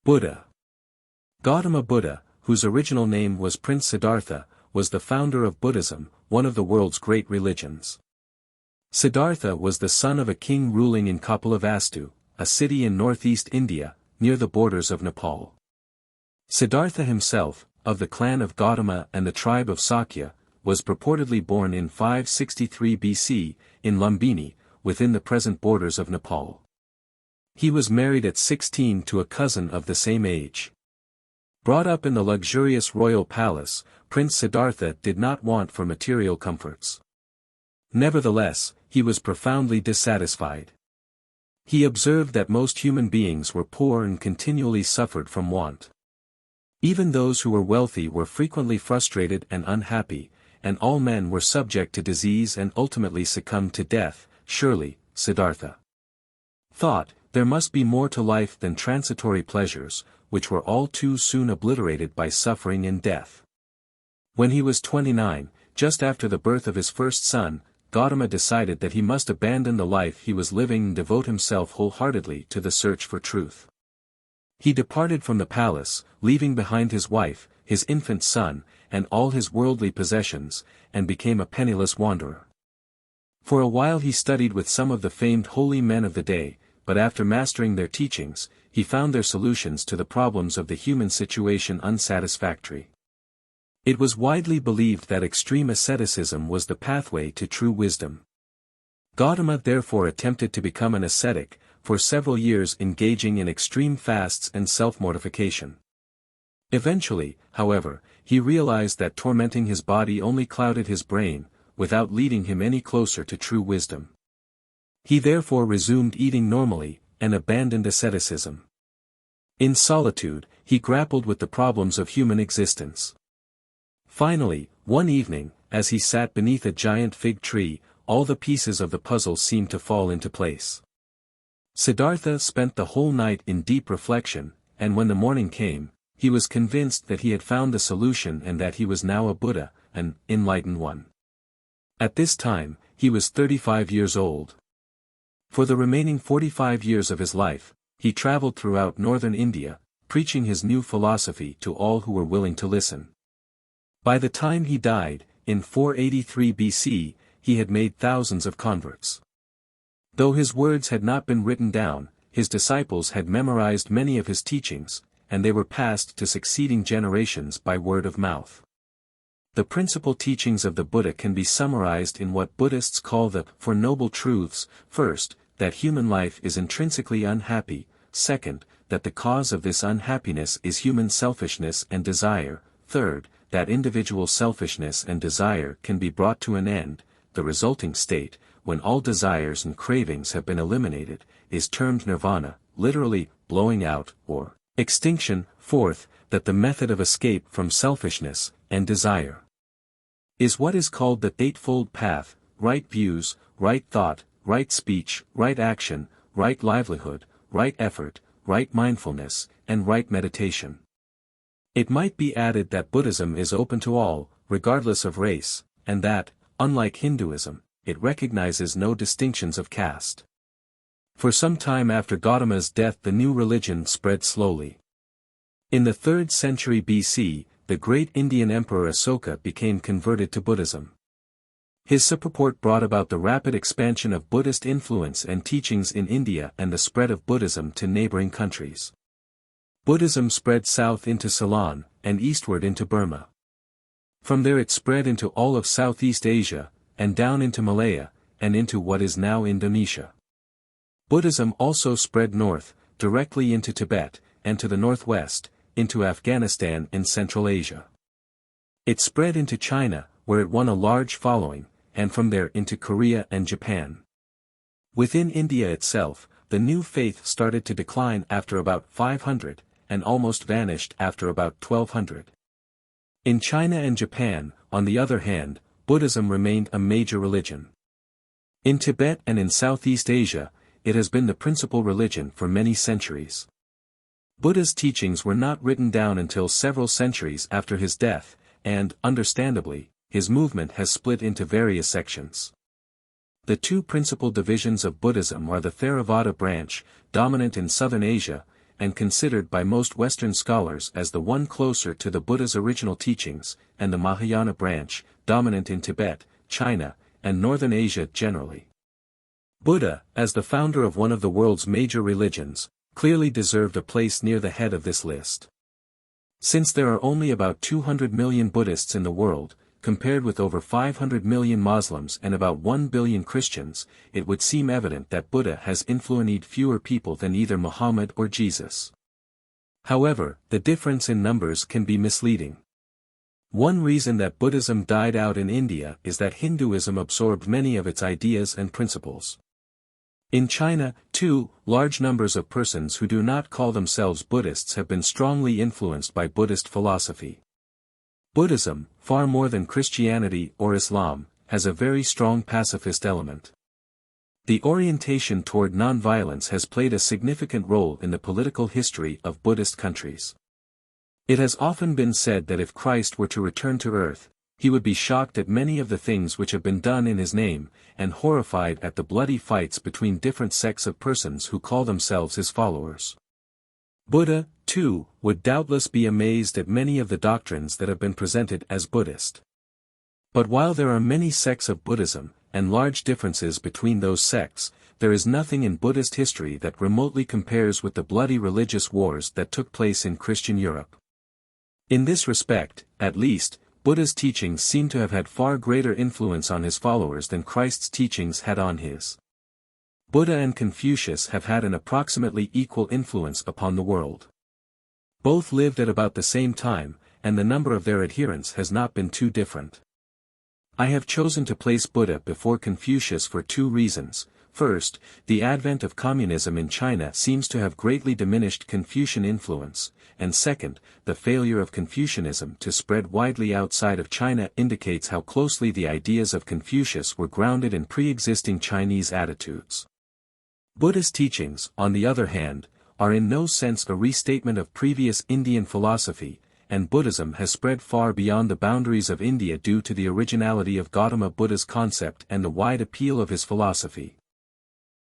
Buddha. Gautama Buddha, whose original name was Prince Siddhartha, was the founder of Buddhism, one of the world's great religions. Siddhartha was the son of a king ruling in Kapilavastu, a city in northeast India, near the borders of Nepal. Siddhartha himself, of the clan of Gautama and the tribe of Sakya, was purportedly born in 563 BC, in Lumbini, within the present borders of Nepal. He was married at 16 to a cousin of the same age. Brought up in the luxurious royal palace, Prince Siddhartha did not want for material comforts. Nevertheless, he was profoundly dissatisfied. He observed that most human beings were poor and continually suffered from want. Even those who were wealthy were frequently frustrated and unhappy, and all men were subject to disease and ultimately succumbed to death. Surely, Siddhartha thought, there must be more to life than transitory pleasures, which were all too soon obliterated by suffering and death. When he was 29, just after the birth of his first son, Gautama decided that he must abandon the life he was living and devote himself wholeheartedly to the search for truth. He departed from the palace, leaving behind his wife, his infant son, and all his worldly possessions, and became a penniless wanderer. For a while he studied with some of the famed holy men of the day, but after mastering their teachings, he found their solutions to the problems of the human situation unsatisfactory. It was widely believed that extreme asceticism was the pathway to true wisdom. Gautama therefore attempted to become an ascetic, for several years engaging in extreme fasts and self-mortification. Eventually, however, he realized that tormenting his body only clouded his brain, without leading him any closer to true wisdom. He therefore resumed eating normally, and abandoned asceticism. In solitude, he grappled with the problems of human existence. Finally, one evening, as he sat beneath a giant fig tree, all the pieces of the puzzle seemed to fall into place. Siddhartha spent the whole night in deep reflection, and when the morning came, he was convinced that he had found the solution and that he was now a Buddha, an enlightened one. At this time, he was 35 years old. For the remaining 45 years of his life, he traveled throughout northern India, preaching his new philosophy to all who were willing to listen. By the time he died, in 483 BC, he had made thousands of converts. Though his words had not been written down, his disciples had memorized many of his teachings, and they were passed to succeeding generations by word of mouth. The principal teachings of the Buddha can be summarized in what Buddhists call the Four Noble Truths: first, that human life is intrinsically unhappy; second, that the cause of this unhappiness is human selfishness and desire; third, that individual selfishness and desire can be brought to an end; the resulting state, when all desires and cravings have been eliminated, is termed nirvana, literally, blowing out, or extinction; fourth, that the method of escape from selfishness and desire is what is called the Eightfold Path: right views, right thought, right speech, right action, right livelihood, right effort, right mindfulness, and right meditation. It might be added that Buddhism is open to all, regardless of race, and that, unlike Hinduism, it recognizes no distinctions of caste. For some time after Gautama's death the new religion spread slowly. In the 3rd century BC, the great Indian emperor Asoka became converted to Buddhism. His support brought about the rapid expansion of Buddhist influence and teachings in India and the spread of Buddhism to neighboring countries. Buddhism spread south into Ceylon, and eastward into Burma. From there it spread into all of Southeast Asia, and down into Malaya, and into what is now Indonesia. Buddhism also spread north, directly into Tibet, and to the northwest, into Afghanistan and Central Asia. It spread into China, where it won a large following, and from there into Korea and Japan. Within India itself, the new faith started to decline after about 500, and almost vanished after about 1200. In China and Japan, on the other hand, Buddhism remained a major religion. In Tibet and in Southeast Asia, it has been the principal religion for many centuries. Buddha's teachings were not written down until several centuries after his death, and, understandably, his movement has split into various sections. The two principal divisions of Buddhism are the Theravada branch, dominant in southern Asia, and considered by most Western scholars as the one closer to the Buddha's original teachings, and the Mahayana branch, dominant in Tibet, China, and Northern Asia generally. Buddha, as the founder of one of the world's major religions, clearly deserved a place near the head of this list. Since there are only about 200 million Buddhists in the world, compared with over 500 million Muslims and about 1 billion Christians, it would seem evident that Buddha has influenced fewer people than either Muhammad or Jesus. However, the difference in numbers can be misleading. One reason that Buddhism died out in India is that Hinduism absorbed many of its ideas and principles. In China, too, large numbers of persons who do not call themselves Buddhists have been strongly influenced by Buddhist philosophy. Buddhism, far more than Christianity or Islam, has a very strong pacifist element. The orientation toward nonviolence has played a significant role in the political history of Buddhist countries. It has often been said that if Christ were to return to earth, he would be shocked at many of the things which have been done in his name, and horrified at the bloody fights between different sects of persons who call themselves his followers. Buddha, too, would doubtless be amazed at many of the doctrines that have been presented as Buddhist. But while there are many sects of Buddhism, and large differences between those sects, there is nothing in Buddhist history that remotely compares with the bloody religious wars that took place in Christian Europe. In this respect, at least, Buddha's teachings seem to have had far greater influence on his followers than Christ's teachings had on his. Buddha and Confucius have had an approximately equal influence upon the world. Both lived at about the same time, and the number of their adherents has not been too different. I have chosen to place Buddha before Confucius for two reasons. First, the advent of communism in China seems to have greatly diminished Confucian influence, and second, the failure of Confucianism to spread widely outside of China indicates how closely the ideas of Confucius were grounded in pre-existing Chinese attitudes. Buddha's teachings, on the other hand, are in no sense a restatement of previous Indian philosophy, and Buddhism has spread far beyond the boundaries of India due to the originality of Gautama Buddha's concept and the wide appeal of his philosophy.